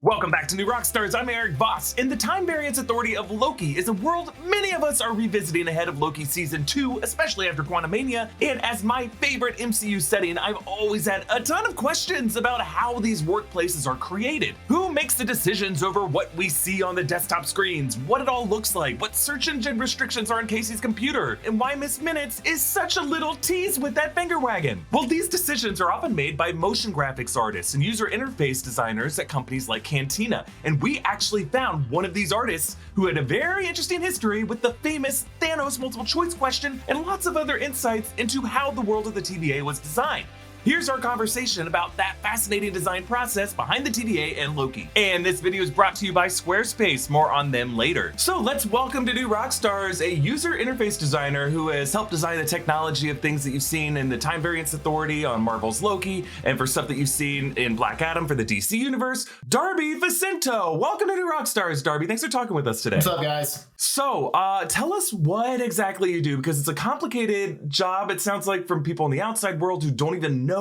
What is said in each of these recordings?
Welcome back to New Rockstars. I'm Erik Voss, and the Time Variance Authority of Loki is a world many of us are revisiting ahead of Loki Season 2, especially after Quantumania. And as my favorite MCU setting, I've always had a ton of questions about how these workplaces are created. Who makes the decisions over what we see on the desktop screens, what it all looks like, what search engine restrictions are on Casey's computer, and why Miss Minutes is such a little tease with that finger wagging. Well, these decisions are often made by motion graphics artists and user interface designers at companies like Cantina, and we actually found one of these artists who had a very interesting history with the famous Thanos multiple choice question and lots of other insights into how the world of the TVA was designed. Here's our conversation about that fascinating design process behind the TVA and Loki. And this video is brought to you by Squarespace, more on them later. So let's welcome to New Rockstars a user interface designer who has helped design the technology of things that you've seen in the Time Variance Authority on Marvel's Loki, and for stuff that you've seen in Black Adam for the DC Universe, Darby Faccinto. Welcome to New Rockstars, Darby. Thanks for talking with us today. What's up, guys? So tell us what exactly you do, because it's a complicated job, it sounds like, from people in the outside world who don't even know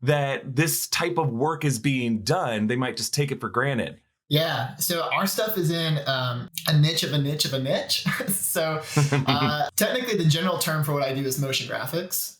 that this type of work is being done. They might just take it for granted. Yeah, so our stuff is in a niche of a niche of a niche. So technically the general term for what I do is motion graphics.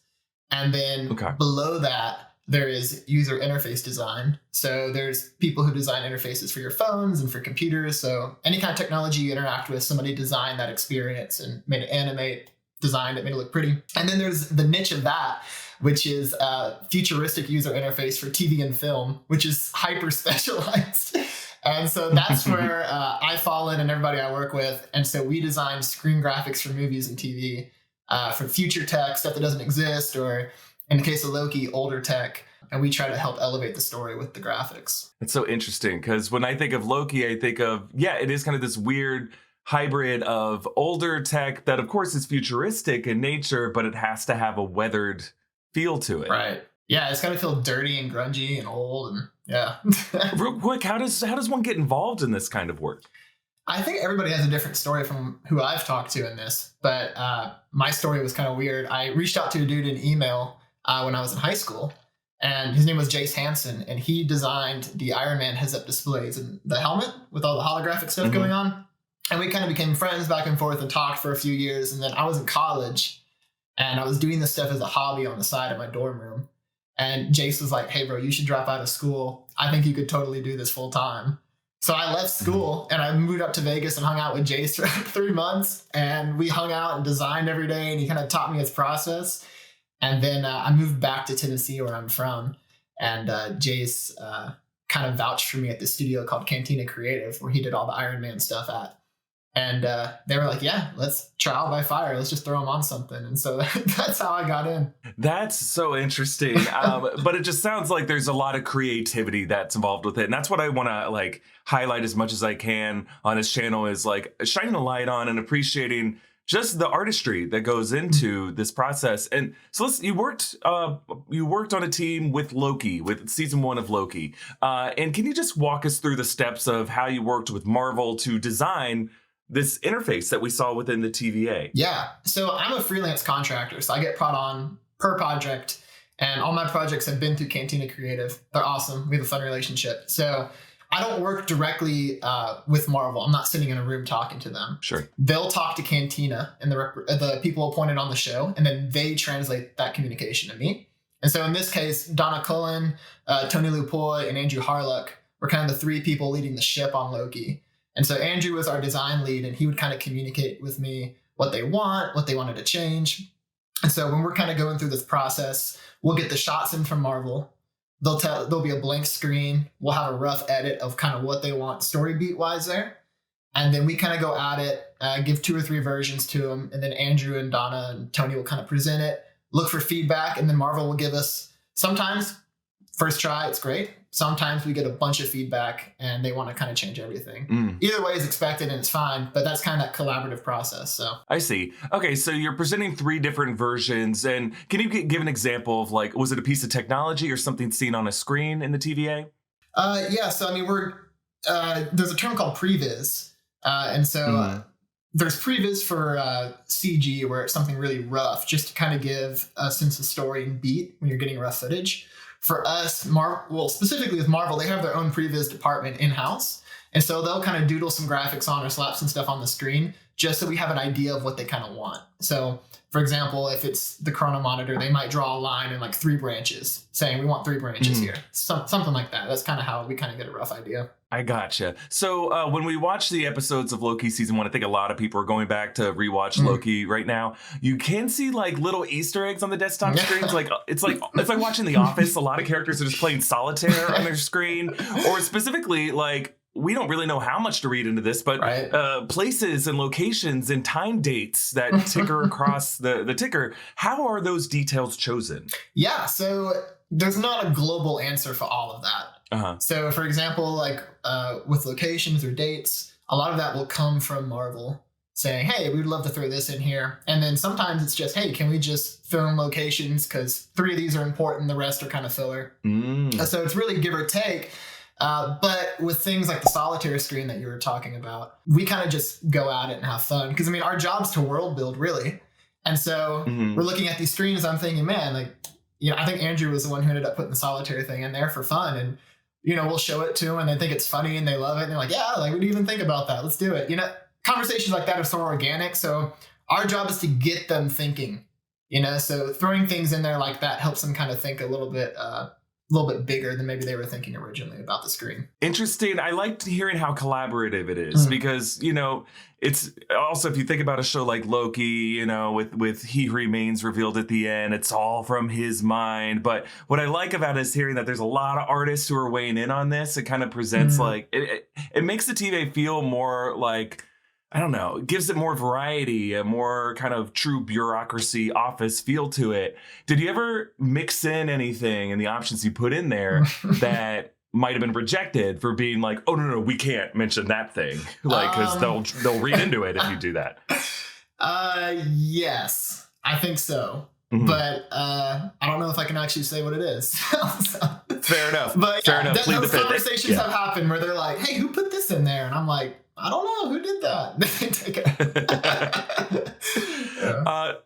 And then below that, there is user interface design. So there's people who design interfaces for your phones and for computers. So any kind of technology you interact with, somebody designed that experience and made it animate, designed it, made it look pretty. And then there's the niche of that, which is a futuristic user interface for TV and film, which is hyper specialized. And so that's where I fall in and everybody I work with. And so we design screen graphics for movies and TV, for future tech, stuff that doesn't exist, or in the case of Loki, older tech. And we try to help elevate the story with the graphics. It's so interesting because when I think of Loki, I think of, it is kind of this weird hybrid of older tech that of course is futuristic in nature, but it has to have a weathered feel to it. Right. Yeah, it's gotta feel dirty and grungy and old, and yeah. Real quick, how does one get involved in this kind of work? I think everybody has a different story from who I've talked to in this, but my story was kind of weird. I reached out to a dude in email when I was in high school, and his name was Jace Hansen, and he designed the Iron Man heads-up displays and the helmet with all the holographic stuff going on. And we kind of became friends back and forth and talked for a few years. And then I was in college and I was doing this stuff as a hobby on the side of my dorm room. And Jace was like, hey, bro, you should drop out of school. I think you could totally do this full time. So I left school and I moved up to Vegas and hung out with Jace for like 3 months. And we hung out and designed every day. And he kind of taught me his process. And then I moved back to Tennessee, where I'm from. And Jace kind of vouched for me at the studio called Cantina Creative, where he did all the Iron Man stuff at. And they were like, yeah, let's trial by fire. Let's just throw them on something. And so that's how I got in. That's so interesting. But it just sounds like there's a lot of creativity that's involved with it. And that's what I want to highlight as much as I can on this channel, is shining a light on and appreciating just the artistry that goes into this process. And so you worked on a team with Loki, with season 1 of Loki. And can you just walk us through the steps of how you worked with Marvel to design this interface that we saw within the TVA? Yeah. So I'm a freelance contractor. So I get brought on per project, and all my projects have been through Cantina Creative. They're awesome. We have a fun relationship. So I don't work directly with Marvel. I'm not sitting in a room talking to them. Sure. They'll talk to Cantina and the people appointed on the show, and then they translate that communication to me. And so in this case, Donna Cullen, Tony Lupoy, and Andrew Harlock were kind of the 3 people leading the ship on Loki. And so Andrew was our design lead, and he would kind of communicate with me what they want, what they wanted to change. And so when we're kind of going through this process, we'll get the shots in from Marvel. There'll be a blank screen. We'll have a rough edit of kind of what they want story beat wise there. And then we kind of go at it, give 2 or 3 versions to them. And then Andrew and Donna and Tony will kind of present it, look for feedback. And then Marvel will give us, sometimes first try, it's great. Sometimes we get a bunch of feedback and they want to kind of change everything. Either way is expected and it's fine, but that's kind of that collaborative process. So I see. Okay, so you're presenting 3 different versions, and can you give an example of was it a piece of technology or something seen on a screen in the TVA? Yeah. So I mean, there's a term called previs, and so there's previs for CG, where it's something really rough, just to kind of give a sense of story and beat when you're getting rough footage. for us, specifically with Marvel, they have their own previs department in-house. And so they'll kind of doodle some graphics on or slap some stuff on the screen just so we have an idea of what they kind of want. So, for example, if it's the chronomonitor, they might draw a line in like 3 branches saying we want 3 branches here. Something like that. That's kind of how we kind of get a rough idea. I gotcha. So when we watch the episodes of Loki season 1, I think a lot of people are going back to rewatch Loki right now. You can see like little Easter eggs on the desktop screens. Like it's like watching The Office. A lot of characters are just playing solitaire on their screen, or specifically like, we don't really know how much to read into this, but places and locations and time dates that ticker across the ticker. How are those details chosen? Yeah, so there's not a global answer for all of that. So, for example, like with locations or dates, a lot of that will come from Marvel saying, hey, we'd love to throw this in here. And then sometimes it's just, hey, can we just throw in locations? Because 3 of these are important. The rest are kind of filler. So it's really give or take. But with things like the solitaire screen that you were talking about, we kind of just go at it and have fun. Because, I mean, our job's to world build, really. And so we're looking at these screens. I'm thinking, man, like, you know, I think Andrew was the one who ended up putting the solitaire thing in there for fun. And, you know, we'll show it to them and they think it's funny and they love it. And they're like, yeah, like, we didn't even think about that. Let's do it. You know, conversations like that are so organic. So our job is to get them thinking, you know, so throwing things in there like that helps them kind of think a little bit bigger than maybe they were thinking originally about the screen. Interesting. I liked hearing how collaborative it is because, you know, it's also, if you think about a show like Loki, you know, with He Who Remains revealed at the end, it's all from his mind. But what I like about it is hearing that there's a lot of artists who are weighing in on this. It kind of presents like it makes the TVA feel more like, I don't know, it gives it more variety, a more kind of true bureaucracy office feel to it. Did you ever mix in anything in the options you put in there that might have been rejected for being like, oh, no, we can't mention that thing? Like, because they'll read into it if you do that. Yes, I think so. But I don't know if I can actually say what it is. Fair enough. But fair enough. Those conversations have happened where they're like, hey, who put this in there? And I'm like, I don't know who did that.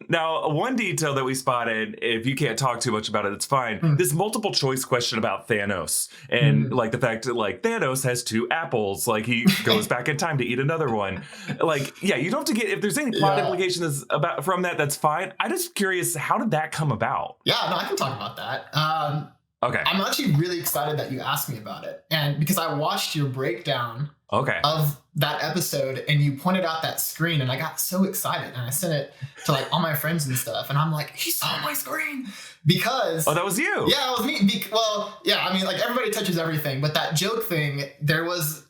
Now, one detail that we spotted, if you can't talk too much about it, it's fine. This multiple choice question about Thanos and like the fact that like Thanos has 2 apples, like he goes back in time to eat another one. Like, yeah, you don't have to get, if there's any plot implications about from that, that's fine. I'm just curious, how did that come about? Yeah, no, I can talk about that. Okay. I'm actually really excited that you asked me about it. And because I watched your breakdown of that episode and you pointed out that screen and I got so excited and I sent it to like all my friends and stuff. And I'm like, he saw my screen because... Oh, that was you. Yeah, it was me. Well, yeah, I mean, like everybody touches everything, but that joke thing, there was,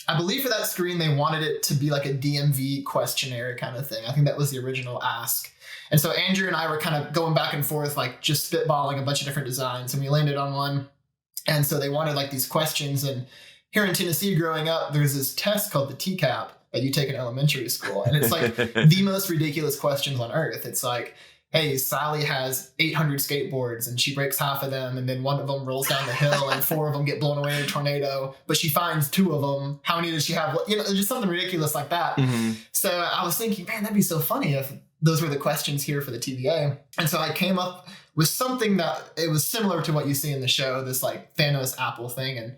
I believe for that screen, they wanted it to be like a DMV questionnaire kind of thing. I think that was the original ask. And so Andrew and I were kind of going back and forth, like just spitballing a bunch of different designs, and we landed on one. And so they wanted like these questions. And here in Tennessee growing up, there's this test called the TCAP that you take in elementary school. And it's like the most ridiculous questions on earth. It's like, hey, Sally has 800 skateboards and she breaks half of them. And then one of them rolls down the hill and 4 of them get blown away in a tornado, but she finds 2 of them. How many does she have? You know, just something ridiculous like that. So I was thinking, man, that'd be so funny if those were the questions here for the TVA. And so I came up with something that it was similar to what you see in the show, this like Thanos apple thing. And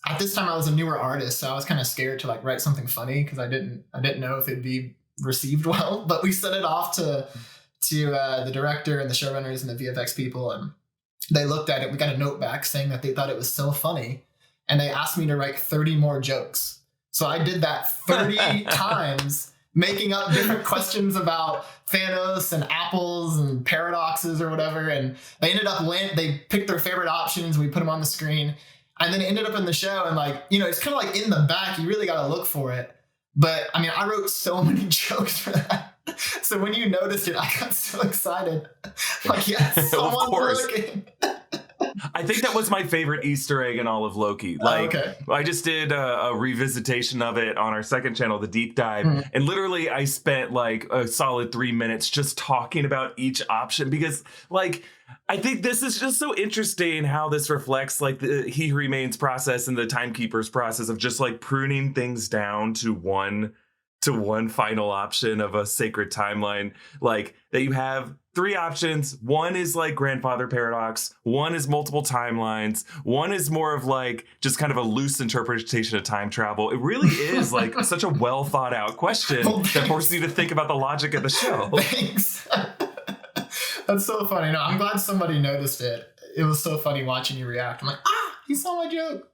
at this time I was a newer artist, so I was kind of scared to like write something funny because I didn't know if it'd be received well. But we sent it off to the director and the showrunners and the VFX people, and they looked at it. We got a note back saying that they thought it was so funny, and they asked me to write 30 more jokes. So I did that 30 times, making up different questions about Thanos and apples and paradoxes or whatever. And they ended up they picked their favorite options. We put them on the screen, and then it ended up in the show. And like, you know, it's kind of like in the back. You really got to look for it. But I mean, I wrote so many jokes for that. So when you noticed it, I got so excited. Like, yes, someone's looking. I think that was my favorite Easter egg in all of Loki. Like, I just did a revisitation of it on our second channel, the deep dive, and literally I spent like a solid 3 minutes just talking about each option because, like, I think this is just so interesting how this reflects like the He Who Remains process and the Timekeeper's process of just like pruning things down to one to one final option of a sacred timeline, like that you have 3 options. One is like grandfather paradox. One is multiple timelines. One is more of like just kind of a loose interpretation of time travel. It really is like such a well thought out question that forces you to think about the logic of the show. Thanks. That's so funny. No, I'm glad somebody noticed it. It was so funny watching you react. I'm like, he saw my joke.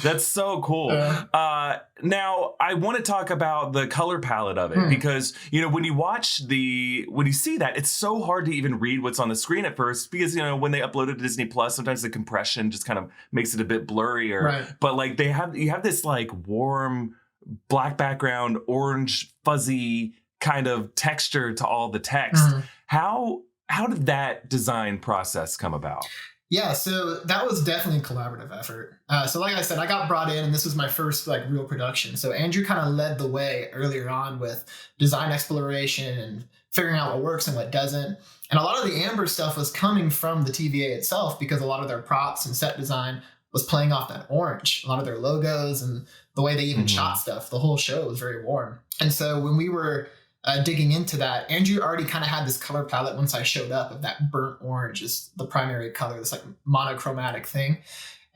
That's so cool. Yeah. Now I want to talk about the color palette of it because, you know, when you see that, it's so hard to even read what's on the screen at first because, you know, when they upload it to Disney Plus, sometimes the compression just kind of makes it a bit blurrier. Right. But like you have this like warm black background, orange, fuzzy kind of texture to all the text. How did that design process come about? Yeah, so that was definitely a collaborative effort. So like I said, I got brought in and this was my first like real production. So Andrew kind of led the way earlier on with design exploration and figuring out what works and what doesn't. And a lot of the Amber stuff was coming from the TVA itself because a lot of their props and set design was playing off that orange. A lot of their logos and the way they even shot stuff, the whole show was very warm. And so when we were digging into that, Andrew already kind of had this color palette once I showed up of that burnt orange is the primary color, this like monochromatic thing.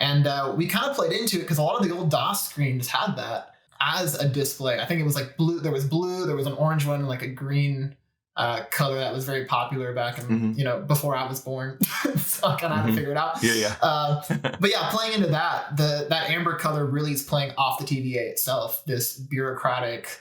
And we kind of played into it because a lot of the old DOS screens had that as a display. I think it was like blue, there was an orange one, like a green color that was very popular back in, you know, before I was born. So I kind of had to figure it out. But yeah, playing into that, that amber color really is playing off the TVA itself, this bureaucratic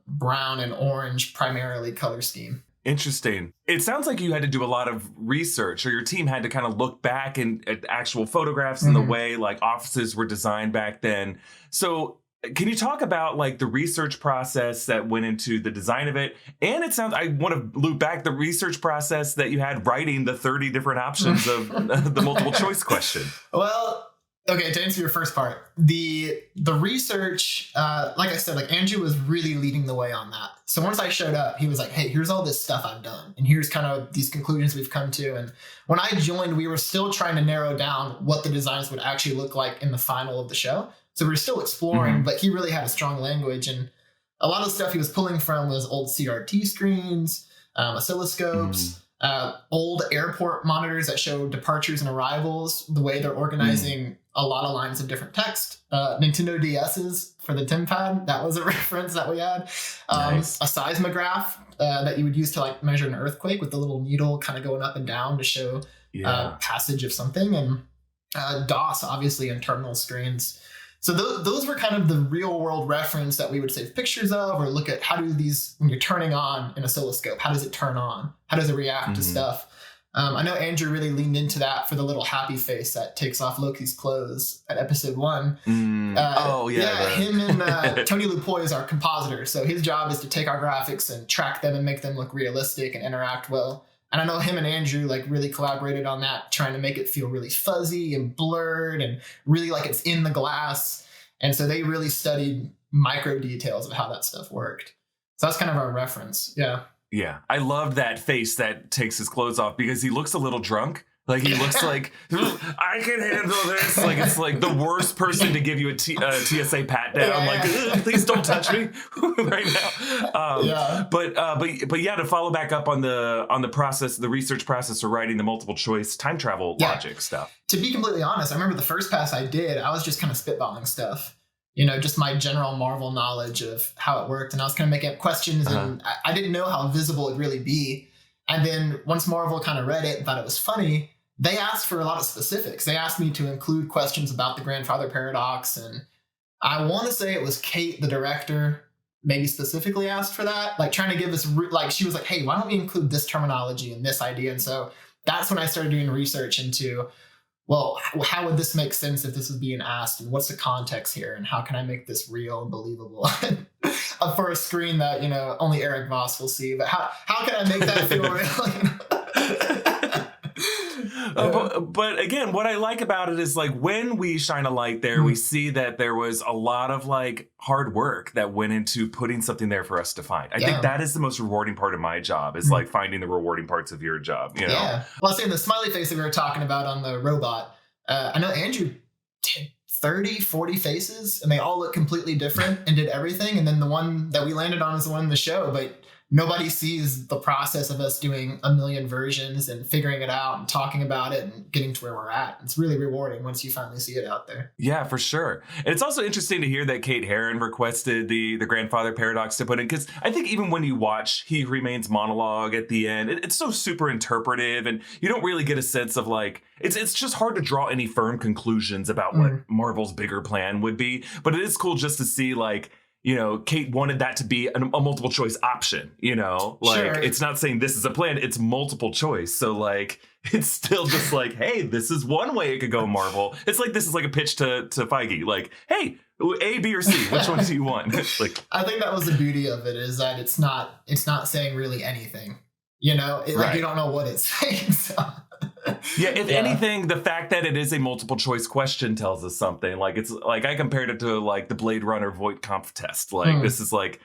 brown and orange primarily color scheme. Interesting. It sounds like you had to do a lot of research, or your team had to kind of look back at actual photographs and the way like offices were designed back then. So can you talk about like the research process that went into the design of it? And it sounds, I want to loop back the research process that you had writing the 30 different options of the multiple choice question. Well, okay, to answer your first part, the research, like I said, like Andrew was really leading the way on that. So once I showed up, he was like, hey, here's all this stuff I've done. And here's kind of these conclusions we've come to. And when I joined, we were still trying to narrow down what the designs would actually look like in the final of the show. So we were still exploring, but he really had a strong language. And a lot of the stuff he was pulling from was old CRT screens, oscilloscopes, old airport monitors that show departures and arrivals, the way they're organizing a lot of lines of different text. Nintendo DS's for the TIMPad, that was a reference that we had. A seismograph that you would use to like measure an earthquake with the little needle kind of going up and down to show passage of something. And DOS, obviously, and terminal screens. So those were kind of the real world reference that we would save pictures of or look at how do these, when you're turning on an oscilloscope, how does it turn on? How does it react to stuff? I know Andrew really leaned into that for the little happy face that takes off Loki's clothes at episode 1. Him and Tony Lupoy is our compositor. So his job is to take our graphics and track them and make them look realistic and interact well. And I know him and Andrew like really collaborated on that, trying to make it feel really fuzzy and blurred and really like it's in the glass. And so they really studied micro details of how that stuff worked. So that's kind of our reference. Yeah. Yeah. I loved that face that takes his clothes off because he looks a little drunk. Like he looks like, I can handle this. Like it's like the worst person to give you a TSA pat down. Like, please don't touch me right now. But yeah, to follow back up on the process, the research process of writing the multiple choice time travel logic stuff. To be completely honest, I remember the first pass I did, I was just kind of spitballing stuff. You know, just my general Marvel knowledge of how it worked. And I was kind of making up questions and I didn't know how visible it'd really be. And then once Marvel kind of read it and thought it was funny, they asked for a lot of specifics. They asked me to include questions about the grandfather paradox. And I want to say it was Kate, the director, maybe specifically asked for that. Like trying to give us, she was like, hey, why don't we include this terminology and this idea? And so that's when I started doing research into, well, how would this make sense if this was being asked? And what's the context here? And how can I make this real and believable for a screen that, you know, only Erik Voss will see? But how can I make that feel real? But again, what I like about it is like when we shine a light there, we see that there was a lot of like hard work that went into putting something there for us to find. I think that is the most rewarding part of my job is like finding the rewarding parts of your job. You know? Yeah. Well, I was saying the smiley face that we were talking about on the robot. I know Andrew did 30, 40 faces, and they all look completely different and did everything. And then the one that we landed on is the one in the show, but nobody sees the process of us doing a million versions and figuring it out and talking about it and getting to where we're at. It's really rewarding once you finally see it out there. Yeah, for sure. And it's also interesting to hear that Kate Herron requested the grandfather paradox to put in, because I think even when you watch He Remains monologue at the end, it's so super interpretive, and you don't really get a sense of like, it's just hard to draw any firm conclusions about what Marvel's bigger plan would be. But it is cool just to see like, you know, Kate wanted that to be a multiple choice option, you know, like sure. It's not saying this is a plan, it's multiple choice. So like, it's still just like, hey, this is one way it could go, Marvel. It's like, this is like a pitch to Feige. Like, hey, A, B, or C, which one do you want? Like, I think that was the beauty of it, is that it's not saying really anything, you know, like you don't know what it's saying. So. Yeah, if anything, the fact that it is a multiple choice question tells us something. Like, it's like, I compared it to like the Blade Runner Voight-Kampff test. Like, this is like,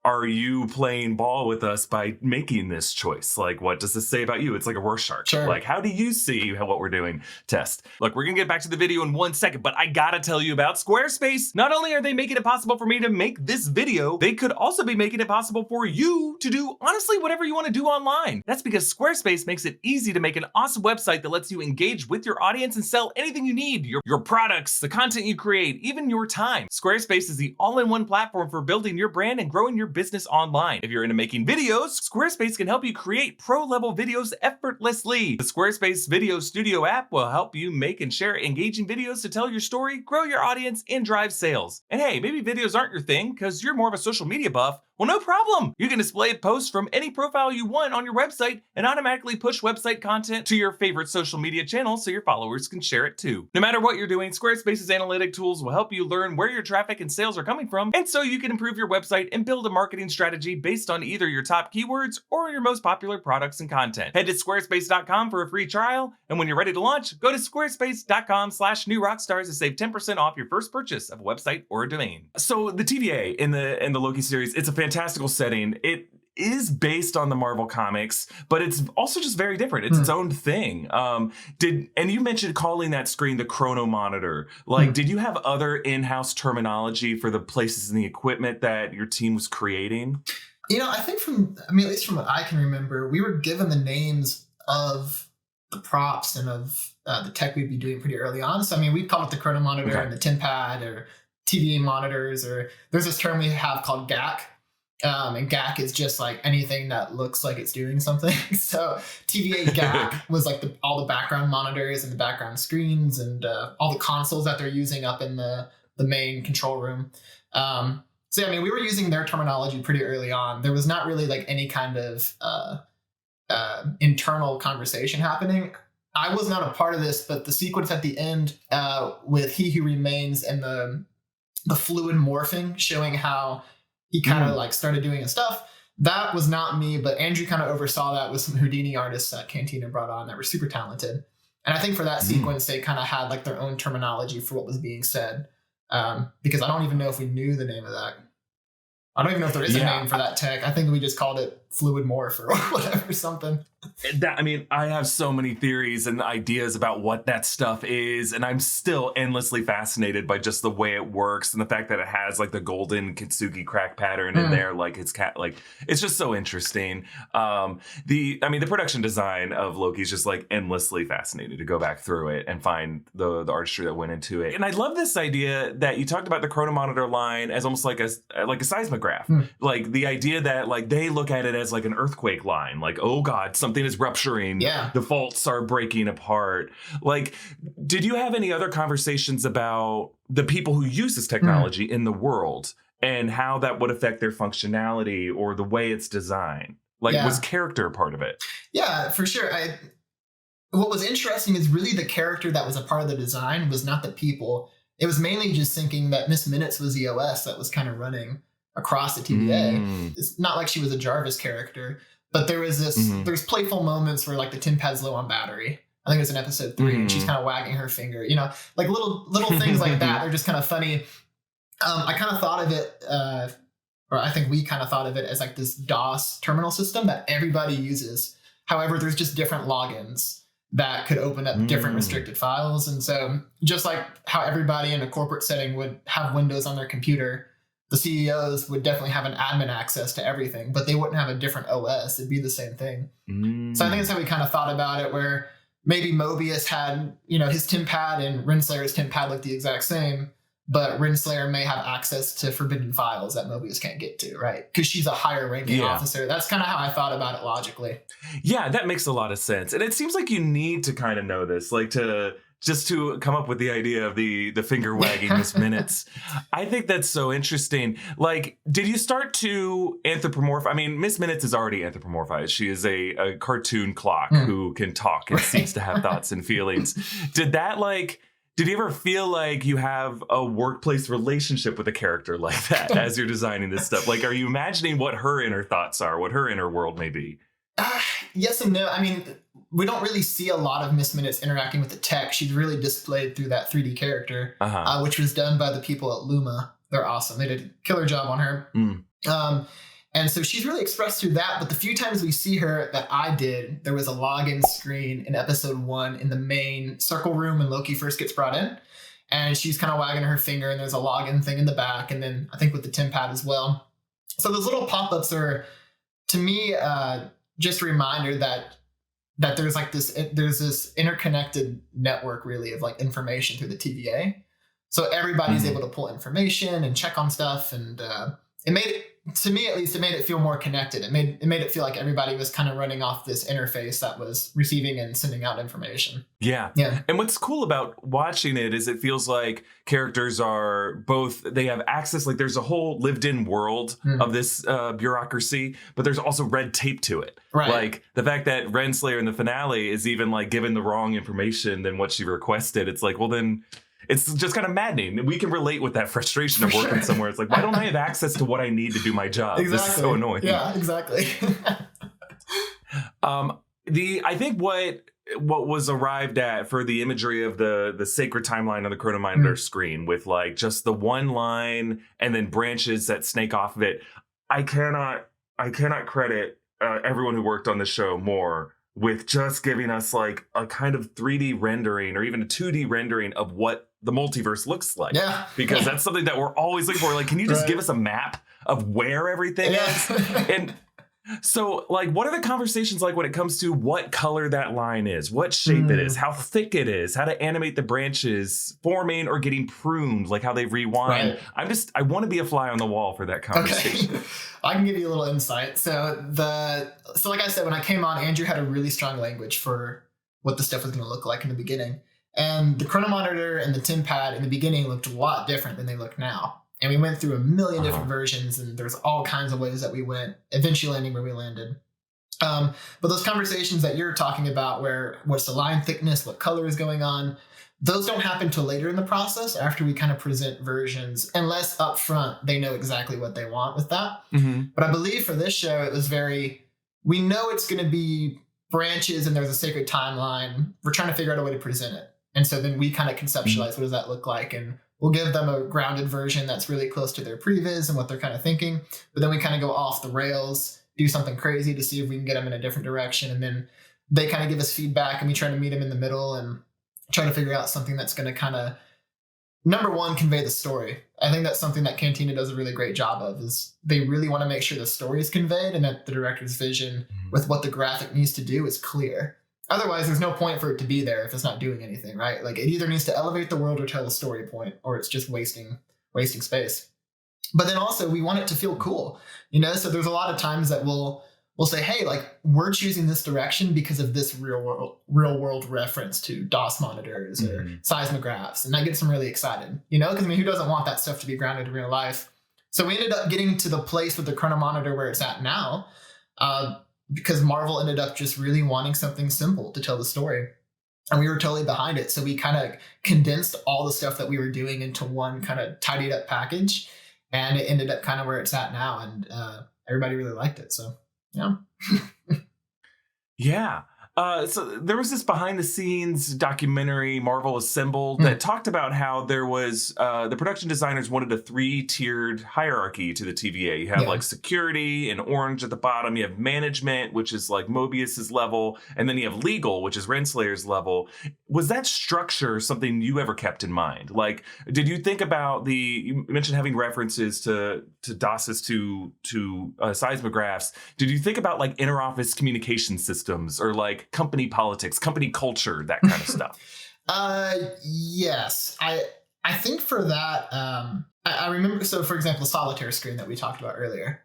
are you playing ball with us by making this choice? Like, what does this say about you? It's like a Rorschach. Sure. Like, how do you see what we're doing test? Look, we're going to get back to the video in 1 second, but I got to tell you about Squarespace. Not only are they making it possible for me to make this video, they could also be making it possible for you to do, honestly, whatever you want to do online. That's because Squarespace makes it easy to make an awesome website that lets you engage with your audience and sell anything you need, your products, the content you create, even your time. Squarespace is the all-in-one platform for building your brand and growing your business online. If you're into making videos, Squarespace can help you create pro-level videos effortlessly. The Squarespace Video Studio app will help you make and share engaging videos to tell your story, grow your audience, and drive sales. And hey, maybe videos aren't your thing because you're more of a social media buff. Well, no problem. You can display posts from any profile you want on your website and automatically push website content to your favorite social media channels so your followers can share it too. No matter what you're doing, Squarespace's analytic tools will help you learn where your traffic and sales are coming from, and so you can improve your website and build a marketing strategy based on either your top keywords or your most popular products and content. Head to squarespace.com for a free trial, and when you're ready to launch, go to squarespace.com/newrockstars to save 10% off your first purchase of a website or a domain. So the TVA in the Loki series, it's a fantastical setting. It is based on the Marvel comics, but it's also just very different. It's its own thing. And you mentioned calling that screen the chronomonitor. Like, did you have other in-house terminology for the places and the equipment that your team was creating? You know, I think at least from what I can remember, we were given the names of the props and of the tech we'd be doing pretty early on. So, I mean, we called it the chronomonitor and the TinPad or TVA monitors, or there's this term we have called GAC. And GAC is just like anything that looks like it's doing something. So TVA GAC was like all the background monitors and the background screens and all the consoles that they're using up in the main control room. So yeah, I mean, we were using their terminology pretty early on. There was not really like any kind of internal conversation happening. I was not a part of this, but the sequence at the end with He Who Remains and the fluid morphing, showing how he kind of like started doing his stuff. That was not me, but Andrew kind of oversaw that with some Houdini artists that Cantina brought on that were super talented. And I think for that sequence, they kind of had like their own terminology for what was being said. Because I don't even know if we knew the name of that. I don't even know if there is a name for that tech. I think we just called it fluid morph or whatever, something. I mean, I have so many theories and ideas about what that stuff is, and I'm still endlessly fascinated by just the way it works and the fact that it has like the golden Kitsugi crack pattern in there. Like it's just so interesting. The production design of Loki is just like endlessly fascinating to go back through it and find the artistry that went into it. And I love this idea that you talked about the chronomonitor line as almost like a seismograph. Like the idea that like they look at it as like an earthquake line, like, oh God, something is rupturing. Yeah. The faults are breaking apart. Like, did you have any other conversations about the people who use this technology in the world and how that would affect their functionality or the way it's designed? Like, was character a part of it? Yeah, for sure. What was interesting is really the character that was a part of the design was not the people. It was mainly just thinking that Miss Minutes was the OS that was kind of running across the TVA. It's not like she was a Jarvis character, but there was this, there's playful moments where like the TinPad's low on battery. I think it was in episode 3 and she's kind of wagging her finger, you know, like little things like that. They're just kind of funny. I kind of thought of it, or I think we kind of thought of it as like this DOS terminal system that everybody uses. However, there's just different logins that could open up different restricted files. And so just like how everybody in a corporate setting would have Windows on their computer, the CEOs would definitely have an admin access to everything, but they wouldn't have a different OS. It'd be the same thing. So I think that's how we kind of thought about it, where maybe Mobius had, his TemPad and Renslayer's TemPad look the exact same, but Renslayer may have access to forbidden files that Mobius can't get to, right? Because she's a higher ranking officer. That's kind of how I thought about it logically. Yeah, that makes a lot of sense. And it seems like you need to kind of know this, like to come up with the idea of the finger wagging Miss Minutes. I think that's so interesting. Like, did you start to anthropomorphize? I mean, Miss Minutes is already anthropomorphized. She is a cartoon clock who can talk and seems to have thoughts and feelings. Did you ever feel like you have a workplace relationship with a character like that as you're designing this stuff? Like, are you imagining what her inner thoughts are, what her inner world may be? Yes and no. I mean, we don't really see a lot of Miss Minutes interacting with the tech. She's really displayed through that 3D character, which was done by the people at Luma. They're awesome. They did a killer job on her. And so she's really expressed through that. But the few times we see her that I did, there was a login screen in episode 1 in the main circle room when Loki first gets brought in. And she's kind of wagging her finger, and there's a login thing in the back. And then I think with the TemPad as well. So those little pop-ups are, to me, just a reminder that there's this interconnected network really of like information through the TVA. So everybody's able to pull information and check on stuff. And it made it, to me at least, it made it feel more connected. It made it feel like everybody was kind of running off this interface that was receiving and sending out information. Yeah. And what's cool about watching it is it feels like characters are both, they have access, like there's a whole lived in world of this bureaucracy, but there's also red tape to it. Right. Like the fact that Renslayer in the finale is even like given the wrong information than what she requested. It's like, well then, it's just kind of maddening. We can relate with that frustration of working somewhere. It's like, why don't I have access to what I need to do my job? Exactly. This is so annoying. Yeah, exactly. I think what was arrived at for the imagery of the sacred timeline on the chronomonitor screen with like just the one line and then branches that snake off of it. I cannot credit everyone who worked on the show more with just giving us like a kind of 3D rendering or even a 2D rendering of what the multiverse looks like. Yeah. Because that's something that we're always looking for. Like, can you just give us a map of where everything is? And so, like, what are the conversations like when it comes to what color that line is, what shape it is, how thick it is, how to animate the branches forming or getting pruned, like how they rewind? Right. I want to be a fly on the wall for that conversation. Okay. I can give you a little insight. So like I said, when I came on, Andrew had a really strong language for what the stuff was going to look like in the beginning. And the chronomonitor and the TemPad in the beginning looked a lot different than they look now. And we went through a million different versions, and there's all kinds of ways that we went, eventually landing where we landed. But those conversations that you're talking about, where what's the line thickness, what color is going on, those don't happen till later in the process after we kind of present versions, unless up front they know exactly what they want with that. But I believe for this show, it was we know it's going to be branches and there's a sacred timeline. We're trying to figure out a way to present it. And so then we kind of conceptualize what does that look like, and we'll give them a grounded version that's really close to their previs and what they're kind of thinking. But then we kind of go off the rails, do something crazy to see if we can get them in a different direction. And then they kind of give us feedback, and we try to meet them in the middle and try to figure out something that's going to kind of, number one, convey the story. I think that's something that Cantina does a really great job of, is they really want to make sure the story is conveyed and that the director's vision with what the graphic needs to do is clear. Otherwise, there's no point for it to be there if it's not doing anything, right? Like, it either needs to elevate the world or tell a story point, or it's just wasting space. But then also, we want it to feel cool, So there's a lot of times that we'll say, hey, like, we're choosing this direction because of this real world reference to DOS monitors or seismographs, and that gets them really excited, Because who doesn't want that stuff to be grounded in real life? So we ended up getting to the place with the chronomonitor where it's at now. Because Marvel ended up just really wanting something simple to tell the story. And we were totally behind it. So we kind of condensed all the stuff that we were doing into one kind of tidied up package. And it ended up kind of where it's at now. And everybody really liked it. So, yeah. Yeah. So there was this behind the scenes documentary, Marvel Assembled, that talked about how there was the production designers wanted a 3-tiered hierarchy to the TVA. You have like security in orange at the bottom. You have management, which is like Mobius's level. And then you have legal, which is Renslayer's level. Was that structure something you ever kept in mind? Like, did you think about you mentioned having references to DOS's to seismographs. Did you think about like inter-office communication systems or like company politics, company culture, that kind of stuff? Yes. I think for that, I remember, so for example, the solitaire screen that we talked about earlier,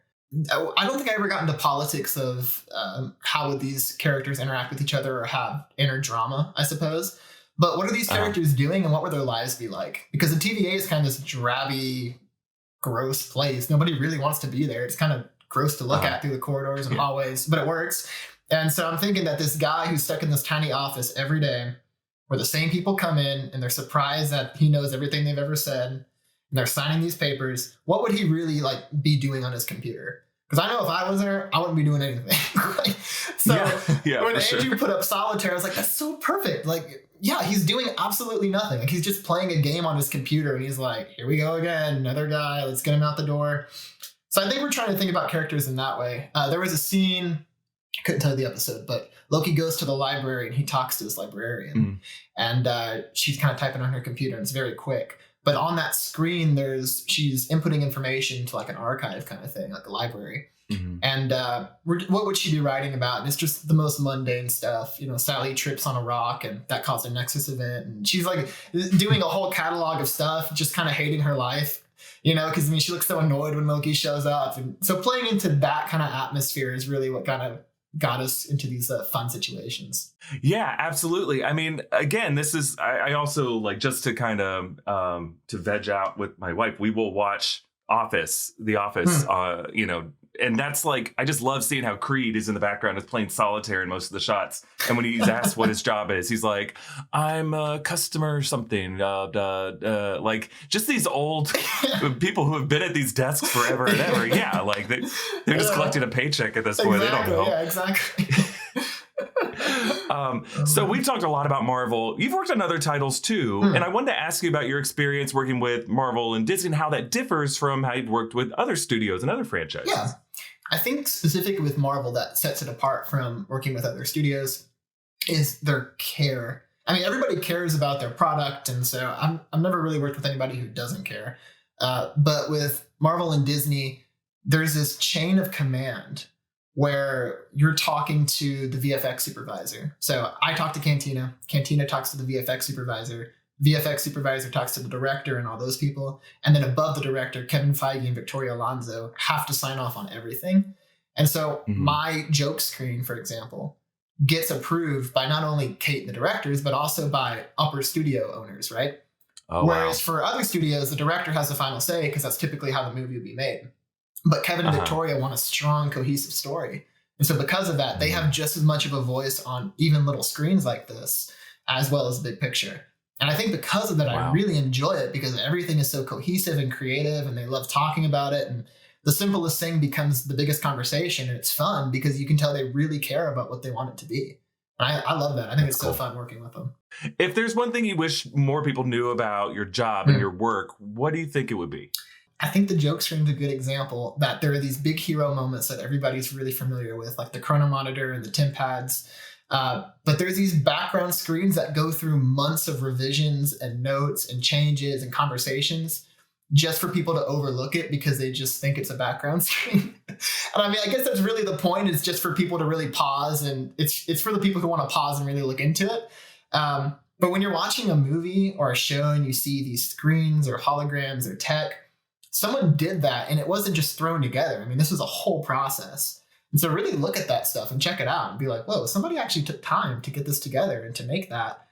I don't think I ever got into politics of how would these characters interact with each other or have inner drama, I suppose. But what are these characters doing and what would their lives be like? Because the TVA is kind of this drabby, gross place. Nobody really wants to be there. It's kind of gross to look at through the corridors and hallways, but it works. And so I'm thinking that this guy who's stuck in this tiny office every day where the same people come in and they're surprised that he knows everything they've ever said and they're signing these papers, what would he really like be doing on his computer? Because I know if I was there, I wouldn't be doing anything. So when Andrew put up solitaire, I was like, that's so perfect. Like, yeah, he's doing absolutely nothing. Like he's just playing a game on his computer and he's like, here we go again, another guy, let's get him out the door. So I think we're trying to think about characters in that way. There was a scene, I couldn't tell you the episode, but Loki goes to the library and he talks to his librarian. And she's kind of typing on her computer and it's very quick. But on that screen, she's inputting information to like an archive kind of thing, like a library. And what would she be writing about? And it's just the most mundane stuff. You know, Sally trips on a rock and that caused a Nexus event. And she's like doing a whole catalog of stuff, just kind of hating her life. You know, because I mean, she looks so annoyed when Loki shows up. And so playing into that kind of atmosphere is really what kind of got us into these fun situations. Yeah, absolutely. I mean, again, this is, I also like, just to kind of to veg out with my wife, we will watch The Office, you know, and that's like, I just love seeing how Creed is in the background, is playing solitaire in most of the shots. And when he's asked what his job is, he's like, I'm a customer something. Like just these old people who have been at these desks forever and ever. Yeah, like they're just collecting a paycheck at this point. Exactly, they don't know. Yeah, exactly. So we've talked a lot about Marvel. You've worked on other titles too. And I wanted to ask you about your experience working with Marvel and Disney and how that differs from how you've worked with other studios and other franchises. Yeah. I think specifically with Marvel that sets it apart from working with other studios is their care. I mean, everybody cares about their product. And so I've never really worked with anybody who doesn't care. But with Marvel and Disney, there's this chain of command where you're talking to the VFX supervisor. So I talk to Cantina. Cantina talks to the VFX supervisor. VFX supervisor talks to the director and all those people. And then above the director, Kevin Feige and Victoria Alonso have to sign off on everything. And so my joke screen, for example, gets approved by not only Kate and the directors, but also by upper studio owners, right? Whereas for other studios, the director has the final say because that's typically how the movie would be made. But Kevin and Victoria want a strong, cohesive story. And so because of that, they have just as much of a voice on even little screens like this, as well as the big picture. And I think because of that, I really enjoy it because everything is so cohesive and creative and they love talking about it. And the simplest thing becomes the biggest conversation. And it's fun because you can tell they really care about what they want it to be. I love that. I think it's so fun working with them. If there's one thing you wish more people knew about your job and your work, what do you think it would be? I think the joke screen's a good example that there are these big hero moments that everybody's really familiar with, like the chronomonitor and the tim pads. But there's these background screens that go through months of revisions and notes and changes and conversations just for people to overlook it because they just think it's a background screen. And I mean, I guess that's really the point. It's just for people to really pause, and it's for the people who want to pause and really look into it. But when you're watching a movie or a show and you see these screens or holograms or tech, someone did that and it wasn't just thrown together. I mean, this was a whole process. And so really look at that stuff and check it out and be like, whoa, somebody actually took time to get this together and to make that.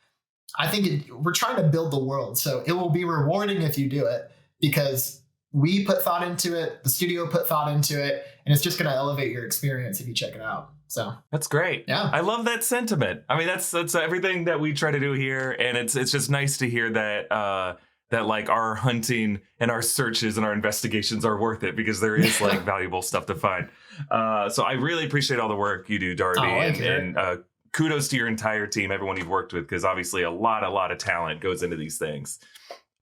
I think we're trying to build the world. So it will be rewarding if you do it because we put thought into it, the studio put thought into it, and it's just going to elevate your experience if you check it out. So that's great. Yeah. I love that sentiment. I mean, that's everything that we try to do here. And it's just nice to hear that, that like our hunting and our searches and our investigations are worth it because there is like valuable stuff to find. So I really appreciate all the work you do, Darby, and kudos to your entire team, everyone you've worked with, because obviously a lot of talent goes into these things.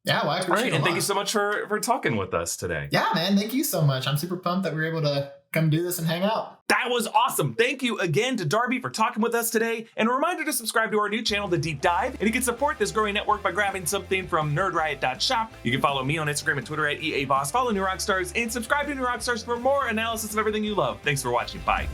Yeah, well, I appreciate it. All right, and thank you so much for talking with us today. Yeah, man, thank you so much. I'm super pumped that we were able to come do this and hang out. That was awesome. Thank you again to Darby for talking with us today. And a reminder to subscribe to our new channel, The Deep Dive. And you can support this growing network by grabbing something from nerdriot.shop. You can follow me on Instagram and Twitter at EA Voss, follow New Rockstars, and subscribe to New Rockstars for more analysis of everything you love. Thanks for watching. Bye.